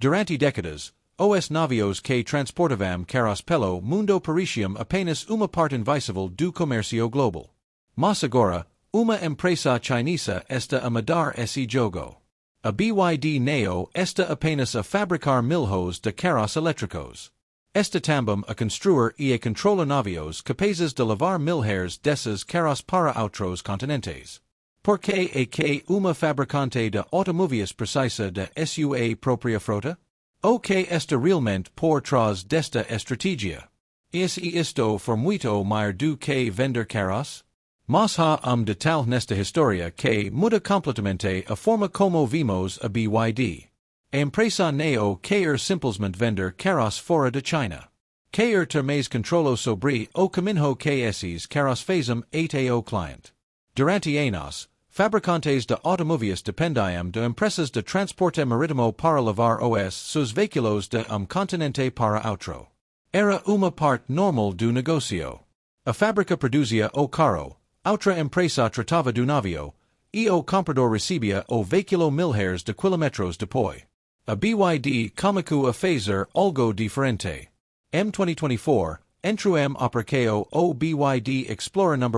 Durante décadas, os navios que transportavam carros pelo mundo pareciam apenas uma parte invisível do comércio global. Mas agora, uma empresa chinesa está a mudar esse jogo. A BYD Neo está apenas a fabricar milhões de carros elétricos. Está também a construir e a controlar navios capazes de levar milhares desses carros para outros continentes. Por que é que uma fabricante de automóveis precisa de sua própria frota? O que está realmente por trás desta estratégia? E isto for muito mais do que vender carros? Mas há detalhe nesta história que muda completamente a forma como vimos a BYD. A empresa Neo quer simplesmente vender carros fora de China. Quer ter mais controlo sobre o caminho que esses carros fazem até o cliente. Durante anos, fabricantes de automóveis dependiam de empresas de transporte marítimo para levar os seus veículos de continente para outro. Era uma parte normal do negócio. A fábrica produzia o carro, outra empresa tratava do navio, e o comprador recebia o veículo milhares de quilômetros depois. A BYD começou a fazer algo diferente. Em 2024, entrou aparcado o BYD Explorer No.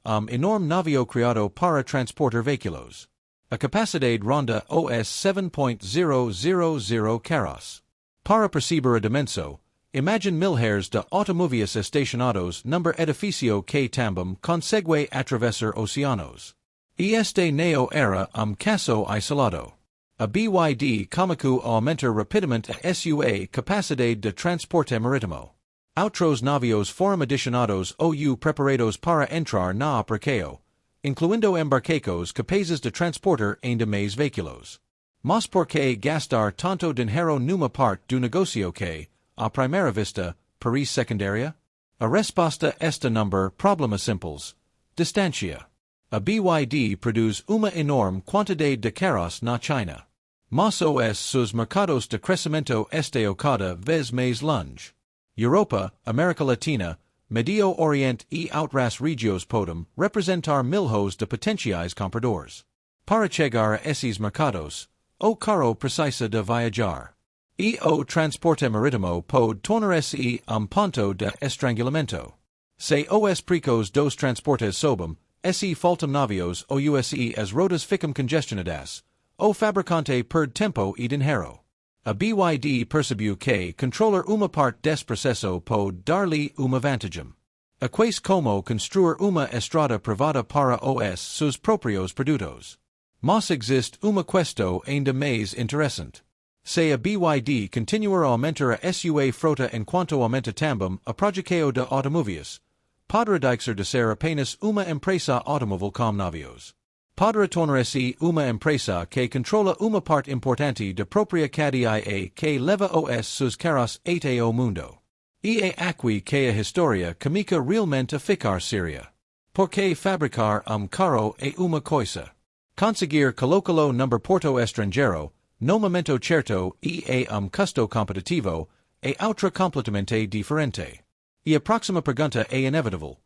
1, enorme navio criado para transportar veículos. A capacidade ronda os 7.000 carros. Para perceber a dimensão, imagine milhares de automóveis estacionados num edifício que também consegue atravessar oceanos. E este Neo era caso isolado. A BYD começou a aumentar rapidamente a sua capacidade de transporte marítimo. Outros navios foram adicionados ou preparados para entrar na aparcao, incluindo embarcados capazes de transportar ainda mais veículos. Mas por que gastar tanto dinheiro numa parte do negócio que, à primeira vista, parece secundária? A resposta está problemas simples. Distância. A BYD produz uma enorme quantidade de carros na China. Mas os seus mercados de crescimento estão cada vez mais longe. Europa, América Latina, Medio Oriente e outras regiões podem representar milhões de potenciais compradores. Para chegar a esses mercados, o carro precisa de viajar. E o transporte marítimo pode tornar-se ponto de estrangulamento. Se os preços dos transportes sobem, se faltam navios ou as rotas ficam congestionadas, o fabricante perde tempo e dinheiro. A BYD percebeu que controlar uma parte desse processo pode dar-lhe uma vantagem. A quase como construir uma estrada privada para os seus próprios produtos. Mas existe uma questão ainda mais interessante. Se a BYD continuar a aumentar a sua frota enquanto aumenta também a produção de automóveis, poderá deixar de ser apenas uma empresa automóvel com navios. Poderá tornar-se uma empresa que controla uma parte importante da própria cadeia que leva os seus carros até o mundo. E é aqui que a história começa realmente a ficar séria. Porque fabricar carro é uma coisa. Conseguir colocá-lo num porto estrangeiro, no momento certo e custo competitivo, é outra completamente diferente. E a próxima pergunta é inevitável.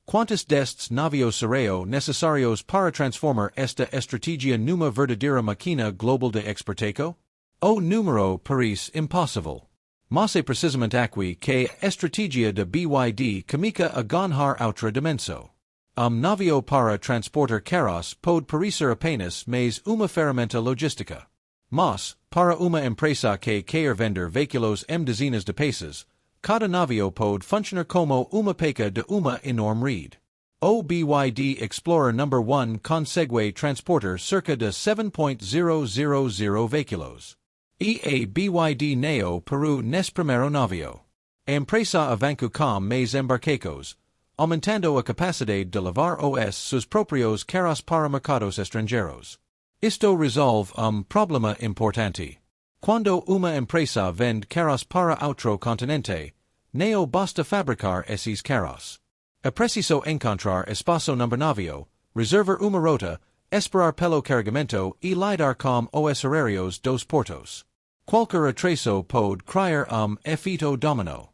Quantos destes navios serão necessários para transformar esta estratégia numa verdadeira máquina global de exportação? O número parece impossível. Mas é precisamente aqui que a estratégia de BYD começa a ganhar outra dimensão. Navio para transportar carros pode parecer apenas mais uma ferramenta logística. Mas, para uma empresa que quer vender veículos em dezenas de países, cada navio pode funcionar como uma peça de uma enorme rede. O BYD Explorer No. 1 consegue transportar cerca de 7.000 veículos. E a BYD Neo Peru nesse primeiro navio. A empresa avançou com mais embarcados, aumentando a capacidade de levar os seus próprios carros para mercados estrangeiros. Isto resolve problema importante. Quando uma empresa vende carros para outro continente, não basta fabricar esses carros. É preciso encontrar espaço no navio, reservar uma rota, esperar pelo carregamento e lidar com os horários dos portos. Qualquer atraso pode criar efeito dominó.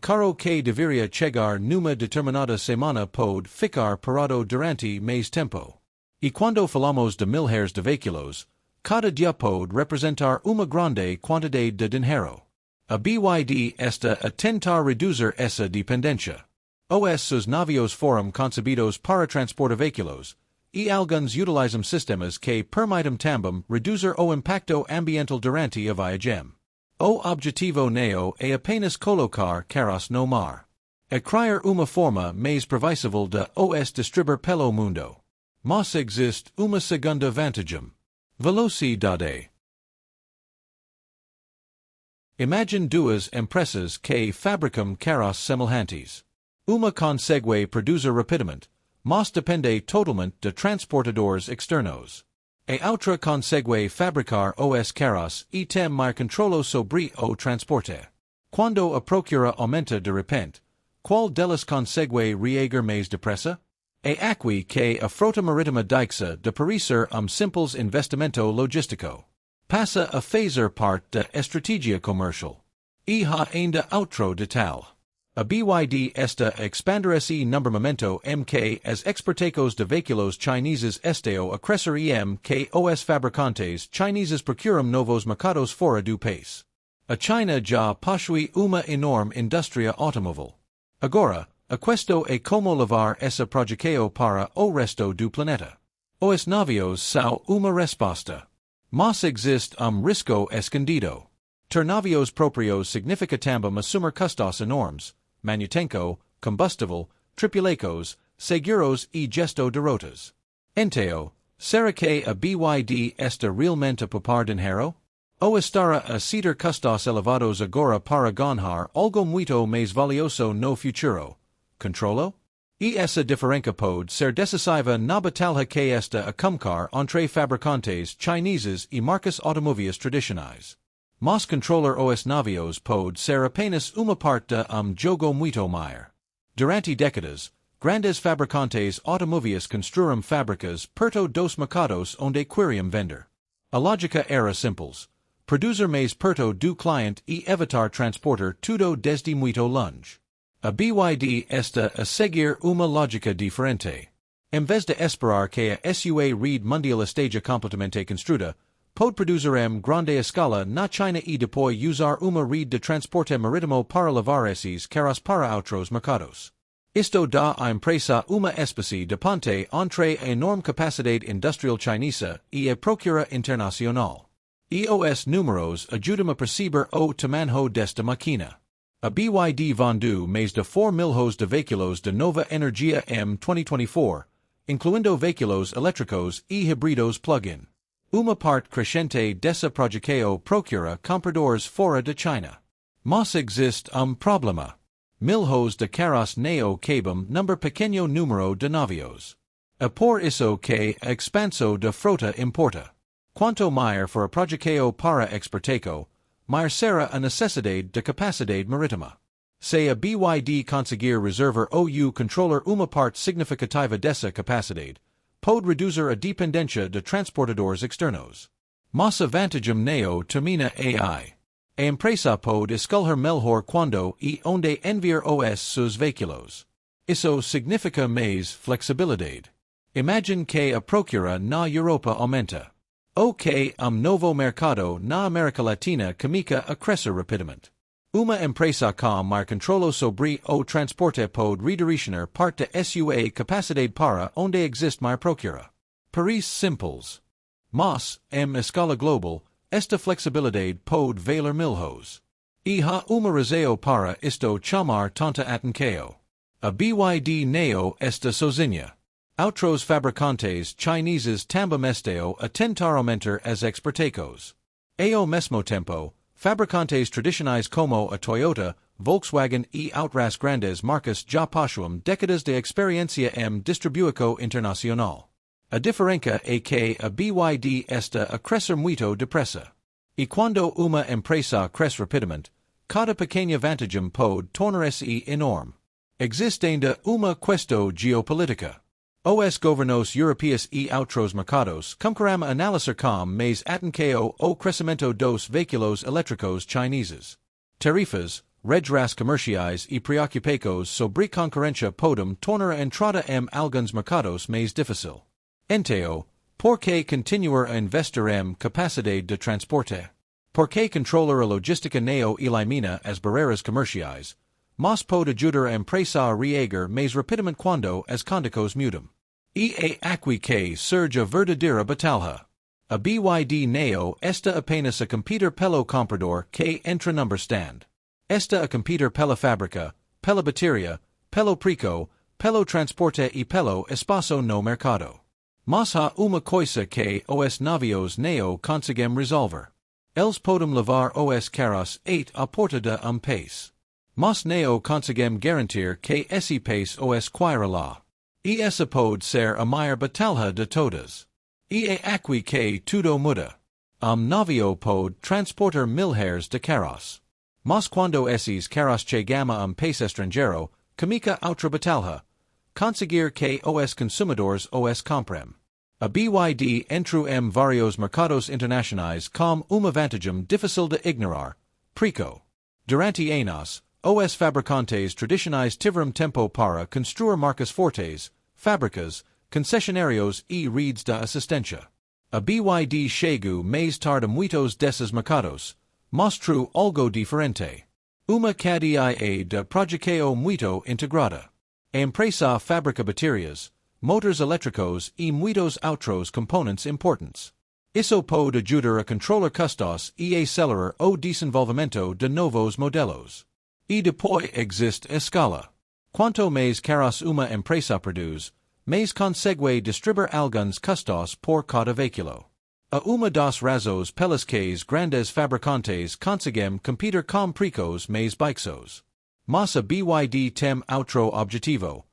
Carro que deveria chegar numa determinada semana pode ficar parado durante mais tempo. E quando falamos de milhares de veículos, Cada dia pode representar uma grande quantidade de dinheiro. A BYD está a tentar reduzir essa dependência. Os navios foram concebidos para transportar veículos, e alguns utilizam sistemas que permitem também reduzir o impacto ambiental durante a viagem. O objetivo não é apenas colocar carros no mar. É criar uma forma mais previsível de os distribuir pelo mundo. Mas existe uma segunda vantagem. Velocidade. Imagine duas empresas que fabricam carros semelhantes. Uma consegue produzir rapidamente, mas depende totalmente de transportadores externos. A outra consegue fabricar os carros e tem mais controle sobre o transporte. Quando a procura aumenta de repente, qual delas consegue reagir mais depressa? É aqui que a frota marítima deixa de parecer simples investimento logístico. Passa a fazer parte da estratégia comercial. E há ainda outro detalhe. A BYD está a expandir-se momento que as exportações de veículos chineses estão a crescer que os fabricantes chineses procuram novos mercados fora do país. A China já possui uma enorme indústria automóvel. Agora, a questo é como levar essa projeção para o resto do planeta. Os navios são uma resposta. Mas existe risco escondido. Ter navios próprios significa também assumir custos enormes, manutenção, combustível, tripulados, seguros e gesto de rotas. Então, será que a BYD está realmente a poupar dinheiro? Ou estará a ceder custos elevados agora para ganhar algo muito mais valioso no futuro? Controlo? E essa diferença pode ser decisiva na batalha que está a começar entre fabricantes chineses e marcas automóveis tradicionais. Mas controlar os navios pode ser apenas uma parte de jogo muito maior. Durante décadas, grandes fabricantes automóveis construíram fábricas perto dos mercados onde queriam vender. A lógica era simples: produzir mais perto do cliente e evitar transportar tudo desde muito longe. A BYD está a seguir uma lógica diferente. Em vez de esperar que a sua rede mundial esteja completamente construída, pode produzir grande escala na China e depois usar uma rede de transporte marítimo para levar esses carros para outros mercados. Isto dá à empresa uma espécie de ponte entre a enorme capacidade industrial chinesa e a procura internacional. E os números ajudam a perceber o tamanho desta máquina. A BYD vendeu mais de 4 milhões de veículos de nova energia em 2024, incluindo veículos elétricos e híbridos plug-in. Uma parte crescente dessa projeção procura compradores fora de China. Mas existe problema. Milhões de carros não cabem pequeno número de navios. É por isso que a expansão da frota importa. Quanto maior for a projeção para exportação, maior será a necessidade de capacidade marítima. Se a BYD conseguir reservar ou controlar uma parte significativa dessa capacidade, pode reduzir a dependência de transportadores externos. Mas a vantagem não termina aí. A empresa pode escolher melhor quando e onde enviar os seus veículos. Isso significa mais flexibilidade. Imagine que a procura na Europa aumenta. O que novo mercado na América Latina começa a crescer rapidamente. Uma empresa com mais controle sobre o transporte pode redirecionar parte de sua capacidade para onde existe mais procura. Parece simples. Mas, em escala global, esta flexibilidade pode valer milhões. E há uma razão para isto chamar tanta atenção. A BYD não está sozinha. Outros fabricantes chineses também estão a tentar aumentar as exportações. Ao mesmo tempo, fabricantes tradicionais como a Toyota, Volkswagen e outras grandes marcas já possuem décadas de experiência em distribuição internacional. A diferença é que a BYD está a crescer muito depressa. E quando uma empresa cresce rapidamente, cada pequena vantagem pode tornar-se enorme. Existe ainda uma questão geopolítica. Os governos europeus e outros mercados começarão a analisar com mais atenção o crescimento dos veículos elétricos chineses. Tarifas, regras comerciais e preocupações sobre concorrência podem tornar a entrada em alguns mercados mais difícil. Então, Porque continuar a investir em capacidade de transporte. Porque controlar a logística neo elimina as barreiras comerciais. Mas pode ajudar a empresa a reagir mais rapidamente quando as condições mudam. E aqui que surge a verdadeira batalha. A BYD neo está apenas a competir pelo comprador que entra number stand. Está a competir pela fábrica, pela bateria, pelo preço, pelo transporte e pelo espaço no mercado. Mas há uma coisa que os navios neo conseguem resolver. Eles podem levar os carros à porta de país. Mas neo conseguem garantir que esse país os queira lá. E essa pode ser a maior batalha de todas. E aqui que tudo muda. Navio pode transportar milhares de carros. Mas quando esses carros chegam a país estrangeiro, comica outra batalha. Conseguir que os consumidores os comprem. A BYD entrou em vários mercados internacionais com uma vantagem difícil de ignorar. Preço. Durante anos, os fabricantes tradicionais tiveram tempo para construir marcas fortes, fábricas, concessionários e redes de assistência. A BYD chegou mais tarde a muitos desses mercados, mostrou algo diferente. Uma cadeia de projeto muito integrada. A empresa fabrica baterias, motores elétricos e muitos outros componentes importantes. Isso pode ajudar a controlar custos e acelerar o desenvolvimento de novos modelos. E depois existe a escala. Quanto mais carros uma empresa produz, mais consegue distribuir alguns custos por cada veículo. A uma das razões pelas que grandes fabricantes conseguem competir com preços mais baixos. Mas a BYD tem outro objetivo.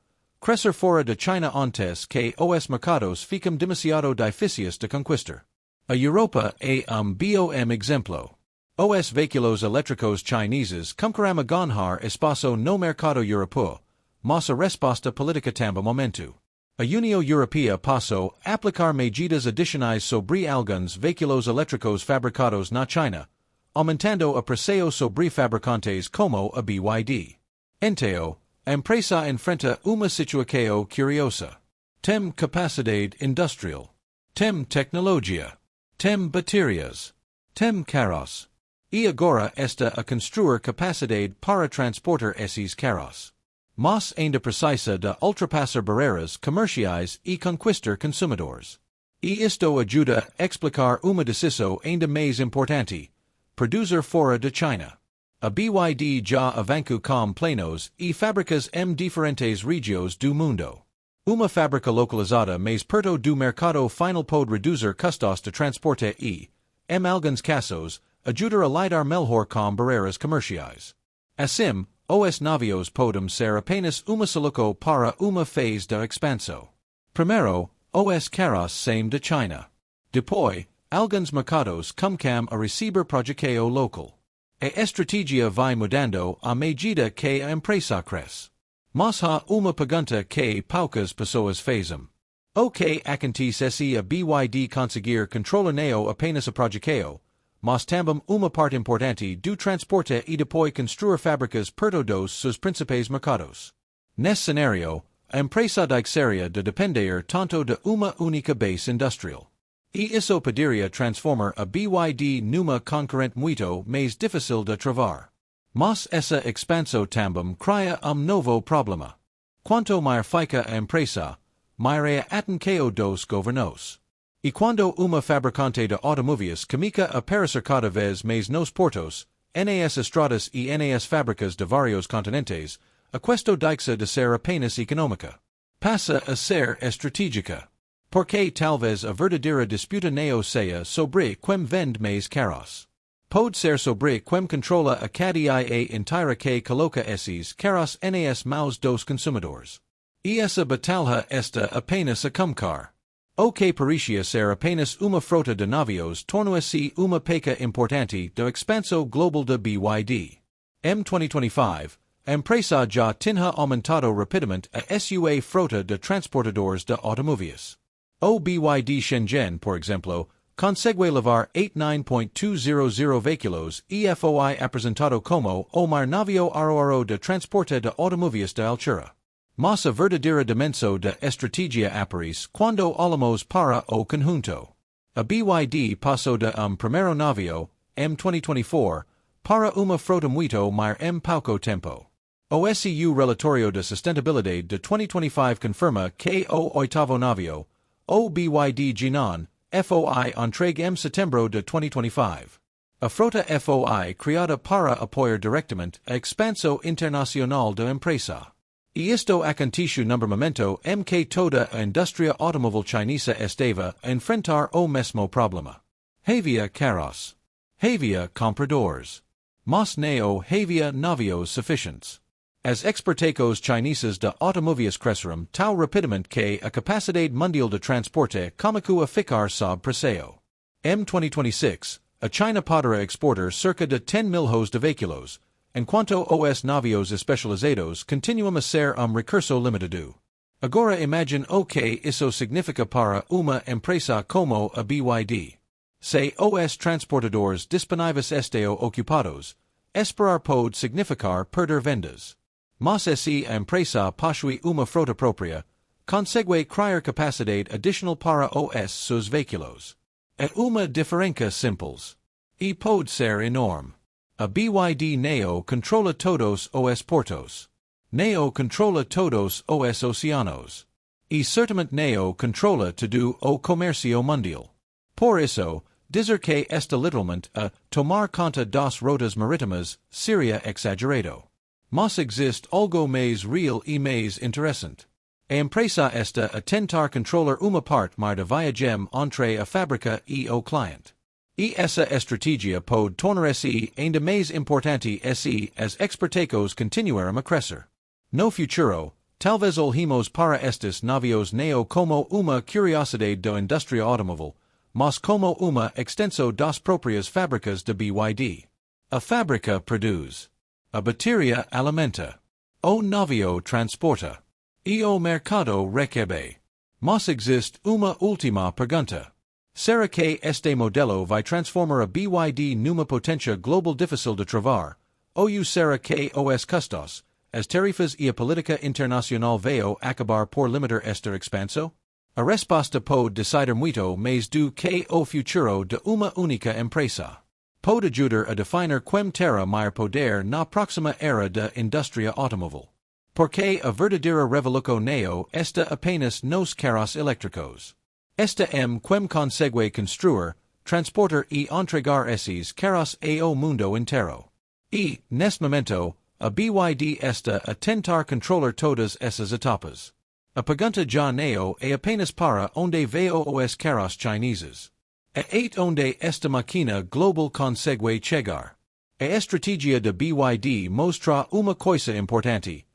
Crescer fora de China antes que os mercados ficam demasiado difíceis de conquistar. A Europa é bom exemplo. Os veículos elétricos chineses começaram a ganhar espaço no mercado europeu, mas a resposta política também momento. A União Europeia passou a aplicar medidas adicionais sobre alguns veículos elétricos fabricados na China, aumentando a preço sobre fabricantes como a BYD. Então, a empresa enfrenta uma situação curiosa. Tem capacidade industrial. Tem tecnologia. Tem baterias. Tem carros. E agora está a construir capacidade para transportar esses carros. Mas ainda precisa de ultrapassar barreiras comerciais e conquistar consumidores. E isto ajuda a explicar uma decisão ainda mais importante: produzir fora de China. A BYD já avançou com planos e fábricas em diferentes regiões do mundo. Uma fábrica localizada mais perto do mercado final pode reduzir custos de transporte e, em alguns casos, ajudar a lidar melhor com barreiras comerciais. Assim, os navios podem ser apenas uma solução para uma fase de expansão. Primeiro, os carros saem de China. Depois, alguns mercados começam a receber projeto local. A estratégia vai mudando à medida que a empresa cresce. Mas há uma pergunta que poucas pessoas fazem. O que acontece se a BYD conseguir controlar neo apenas a projeto, mas também uma parte importante do transporte e depois construir fábricas perto dos seus principais mercados? Nesse cenário, a empresa deixaria de depender tanto de uma única base industrial. E isso poderia transformar a BYD numa concorrente muito mais difícil de travar. Mas essa expansão também cria novo problema. Quanto maior fica a empresa, maior a atenção dos governos. E quando uma fabricante de automóveis comica a aparecer cada vez mais nos portos, nas estradas e nas fábricas de vários continentes, a questão deixa de ser apenas econômica. Passa a ser estratégica. Porque talvez a verdadeira disputa não seja sobre quem vende mais carros. Pode ser sobre quem controla a cadeia inteira que coloca esses carros nas mãos dos consumidores. E essa batalha está apenas a começar. O que parecia ser apenas uma frota de navios tornou-se uma peça importante da expansão global da BYD. Em 2025, a empresa já tinha aumentado rapidamente a sua frota de transportadores de automóveis. O BYD Shenzhen, por exemplo, consegue levar 89.200 veículos e foi apresentado como o maior navio aroaro de transporte de automóveis da altura. Mas a verdadeira dimensão da estratégia aparece quando olhamos para o conjunto. A BYD passou de primeiro navio, M 2024, para uma frota muito maior em pouco tempo. O SEU Relatório de Sustentabilidade de 2025 confirma que o oitavo navio, o BYD Jinan, foi entregue em setembro de 2025. A frota foi criada para apoiar diretamente a expansão internacional da empresa. E isto aconteceu no momento em que toda a indústria automóvel chinesa estava a enfrentar o mesmo problema. Havia carros. Havia compradores. Mas não havia navios suficientes. As exportações chinesas de automóveis cresceram tão rapidamente que a capacidade mundial de transporte começou a ficar sob pressão. Em 2026, a China poderá exportar cerca de 10.000 de veículos, enquanto os navios especializados continuam a ser recurso limitado. Agora imagine o que isso significa para uma empresa como a BYD. Se os transportadores disponíveis estão ocupados, esperar pode significar perder vendas. Mas se a empresa possui uma frota própria, consegue criar capacidade adicional para os seus veículos. É uma diferença simples. E pode ser enorme. A BYD Neo controla todos os portos. Neo controla todos os oceanos. E certamente Neo controla todo o comércio mundial. Por isso, dizer que está literalmente a tomar conta das rotas marítimas seria exagerado. Mas existe algo mais real e mais interessante. A empresa está a tentar controlar uma parte maior da viagem entre a fábrica e o cliente. E essa estratégia pode tornar-se ainda mais importante se as exportações continuarem a crescer. No futuro, talvez olhemos para estes navios neo como uma curiosidade da indústria automóvel, mas como uma extensão das próprias fábricas de BYD. A fábrica produz. A bateria alimenta. O navio transporta. E o mercado recebe. Mas existe uma última pergunta. Será que este modelo vai transformar a BYD numa potência global difícil de travar? Ou será que os custos, as tarifas e a política internacional veio acabar por limitar esta expansão? A resposta pode decidir muito mais do que o futuro de uma única empresa. Pode ajudar a definir quem terá maior poder na próxima era da indústria automóvel. Porque a verdadeira revolução neo está apenas nos carros elétricos. Esta quem consegue construir, transportar e entregar esses carros ao mundo inteiro. E, neste momento, a BYD está a tentar controlar todas essas etapas. A pergunta já não é apenas para onde veio os carros chineses. É onde esta máquina global consegue chegar. A estratégia da BYD mostra uma coisa importante.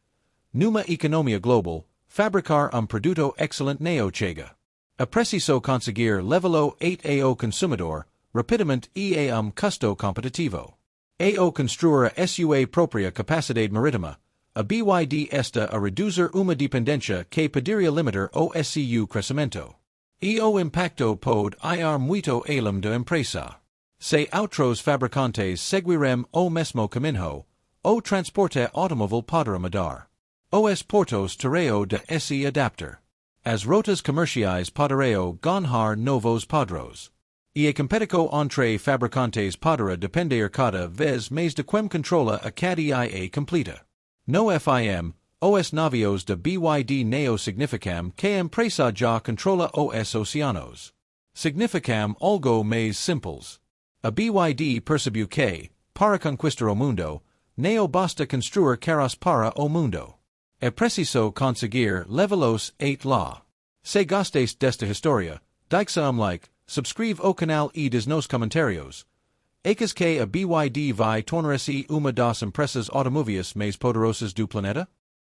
Numa economia global, fabricar produto excelente não chega. É preciso conseguir levá-lo ao consumidor, rapidamente e a custo competitivo. Ao construir a sua própria capacidade marítima, a BYD está a reduzir uma dependência que poderia limitar o seu crescimento. E o impacto pode ir muito além da empresa. Se outros fabricantes seguirem o mesmo caminho, o transporte automóvel poderá mudar. Os portos terão de se adaptar. As rotas comerciais poderão ganhar novos padrões. E a competição entre fabricantes poderá depender cada vez mais de quem controla a cadeia completa. No FIM, os navios de BYD neo significam que a empresa já controla os oceanos. Significam algo mais simples. A BYD percebeu que, para conquistar o mundo, neo basta construir carros para o mundo. É preciso conseguir levá-los lá. Se gostes desta história, deixa like, subscreve o canal e diz nos comentários. Achas que a BYD vai tornar-se uma das empresas automóveis mais poderosas do planeta?